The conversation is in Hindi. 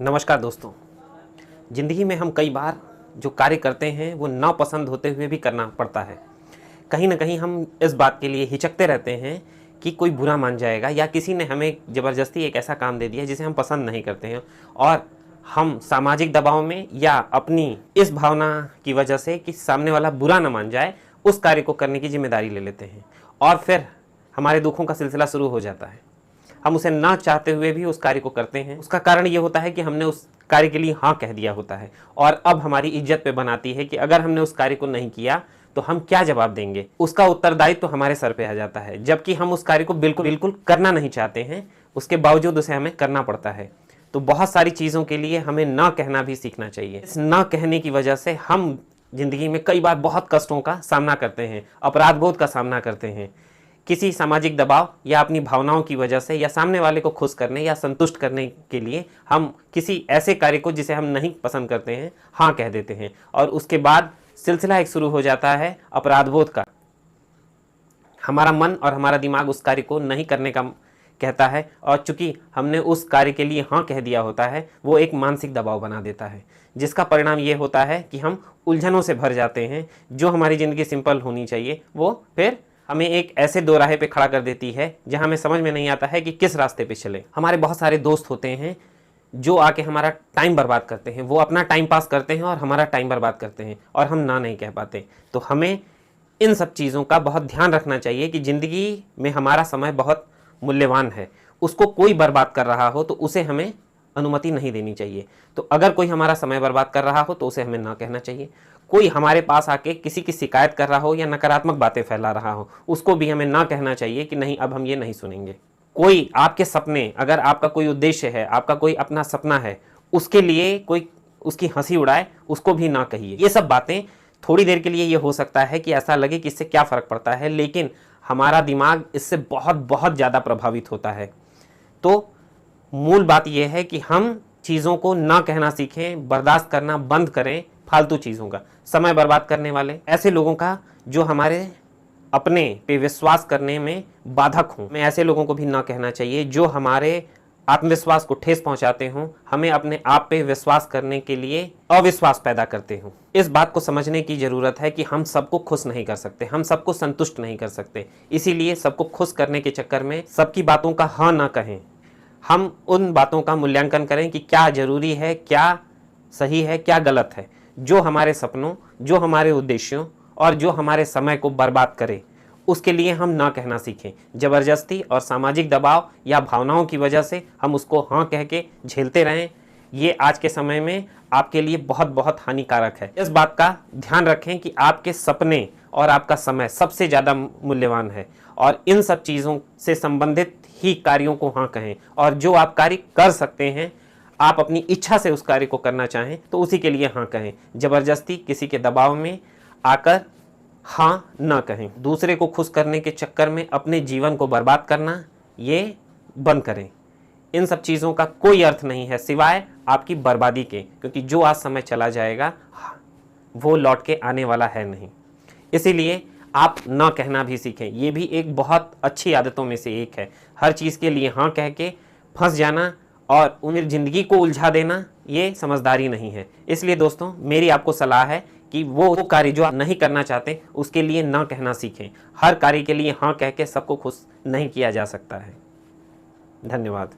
नमस्कार दोस्तों। ज़िंदगी में हम कई बार जो कार्य करते हैं वो नापसंद होते हुए भी करना पड़ता है। कहीं ना कहीं हम इस बात के लिए हिचकते रहते हैं कि कोई बुरा मान जाएगा या किसी ने हमें ज़बरदस्ती एक ऐसा काम दे दिया जिसे हम पसंद नहीं करते हैं, और हम सामाजिक दबाव में या अपनी इस भावना की वजह से कि सामने वाला बुरा ना मान जाए उस कार्य को करने की जिम्मेदारी ले लेते हैं, और फिर हमारे दुखों का सिलसिला शुरू हो जाता है। हम उसे ना चाहते हुए भी उस कार्य को करते हैं। उसका कारण ये होता है कि हमने उस कार्य के लिए हाँ कह दिया होता है, और अब हमारी इज्जत पे बनाती है कि अगर हमने उस कार्य को नहीं किया तो हम क्या जवाब देंगे। उसका उत्तरदायित्व तो हमारे सर पे आ जाता है, जबकि हम उस कार्य को बिल्कुल बिल्कुल करना नहीं चाहते हैं, उसके बावजूद उसे हमें करना पड़ता है। तो बहुत सारी चीज़ों के लिए हमें ना कहना भी सीखना चाहिए। इस ना कहने की वजह से हम जिंदगी में कई बार बहुत कष्टों का सामना करते हैं, अपराध बोध का सामना करते हैं। किसी सामाजिक दबाव या अपनी भावनाओं की वजह से या सामने वाले को खुश करने या संतुष्ट करने के लिए हम किसी ऐसे कार्य को जिसे हम नहीं पसंद करते हैं हाँ कह देते हैं, और उसके बाद सिलसिला एक शुरू हो जाता है अपराधबोध का। हमारा मन और हमारा दिमाग उस कार्य को नहीं करने का कहता है, और चूंकि हमने उस कार्य के लिए हाँ कह दिया होता है वो एक मानसिक दबाव बना देता है, जिसका परिणाम ये होता है कि हम उलझनों से भर जाते हैं। जो हमारी ज़िंदगी सिंपल होनी चाहिए वो फिर हमें एक ऐसे दो राहे पे खड़ा कर देती है जहां हमें समझ में नहीं आता है कि किस रास्ते पे चले। हमारे बहुत सारे दोस्त होते हैं जो आके हमारा टाइम बर्बाद करते हैं, वो अपना टाइम पास करते हैं और हमारा टाइम बर्बाद करते हैं, और हम ना नहीं कह पाते। तो हमें इन सब चीज़ों का बहुत ध्यान रखना चाहिए कि ज़िंदगी में हमारा समय बहुत मूल्यवान है, उसको कोई बर्बाद कर रहा हो तो उसे हमें अनुमति नहीं देनी चाहिए। तो अगर कोई हमारा समय बर्बाद कर रहा हो तो उसे हमें ना कहना चाहिए। कोई हमारे पास आके किसी की शिकायत कर रहा हो या नकारात्मक बातें फैला रहा हो उसको भी हमें ना कहना चाहिए कि नहीं, अब हम ये नहीं सुनेंगे। कोई आपके सपने, अगर आपका कोई उद्देश्य है, आपका कोई अपना सपना है, उसके लिए कोई उसकी हंसी उड़ाए, उसको भी ना कहिए। ये सब बातें थोड़ी देर के लिए ये हो सकता है कि ऐसा लगे कि इससे क्या फ़र्क पड़ता है, लेकिन हमारा दिमाग इससे बहुत बहुत ज़्यादा प्रभावित होता है। तो मूल बात यह है कि हम चीज़ों को ना कहना सीखें, बर्दाश्त करना बंद करें फालतू चीज़ों का, समय बर्बाद करने वाले ऐसे लोगों का जो हमारे अपने पे विश्वास करने में बाधक हों। हमें ऐसे लोगों को भी ना कहना चाहिए जो हमारे आत्मविश्वास को ठेस पहुंचाते हों, हमें अपने आप पे विश्वास करने के लिए अविश्वास पैदा करते हों। इस बात को समझने की ज़रूरत है कि हम सबको खुश नहीं कर सकते, हम सबको संतुष्ट नहीं कर सकते। इसीलिए सबको खुश करने के चक्कर में सबकी बातों का हाँ ना कहें। हम उन बातों का मूल्यांकन करें कि क्या ज़रूरी है, क्या सही है, क्या गलत है। जो हमारे सपनों, जो हमारे उद्देश्यों और जो हमारे समय को बर्बाद करे उसके लिए हम ना कहना सीखें। ज़बरदस्ती और सामाजिक दबाव या भावनाओं की वजह से हम उसको हाँ कह के झेलते रहें, ये आज के समय में आपके लिए बहुत बहुत हानिकारक है। इस बात का ध्यान रखें कि आपके सपने और आपका समय सबसे ज़्यादा मूल्यवान है, और इन सब चीज़ों से संबंधित ही कार्यों को हाँ कहें। और जो आप कार्य कर सकते हैं, आप अपनी इच्छा से उस कार्य को करना चाहें तो उसी के लिए हाँ कहें। ज़बरदस्ती किसी के दबाव में आकर हाँ ना कहें। दूसरे को खुश करने के चक्कर में अपने जीवन को बर्बाद करना ये बंद करें। इन सब चीज़ों का कोई अर्थ नहीं है सिवाय आपकी बर्बादी के, क्योंकि जो आज समय चला जाएगा वो लौट के आने वाला है नहीं। इसीलिए आप ना कहना भी सीखें। ये भी एक बहुत अच्छी आदतों में से एक है। हर चीज़ के लिए हाँ कह के फंस जाना और उन्हें ज़िंदगी को उलझा देना ये समझदारी नहीं है। इसलिए दोस्तों, मेरी आपको सलाह है कि वो कार्य जो आप नहीं करना चाहते उसके लिए ना कहना सीखें। हर कार्य के लिए हाँ कह के सबको खुश नहीं किया जा सकता है। धन्यवाद।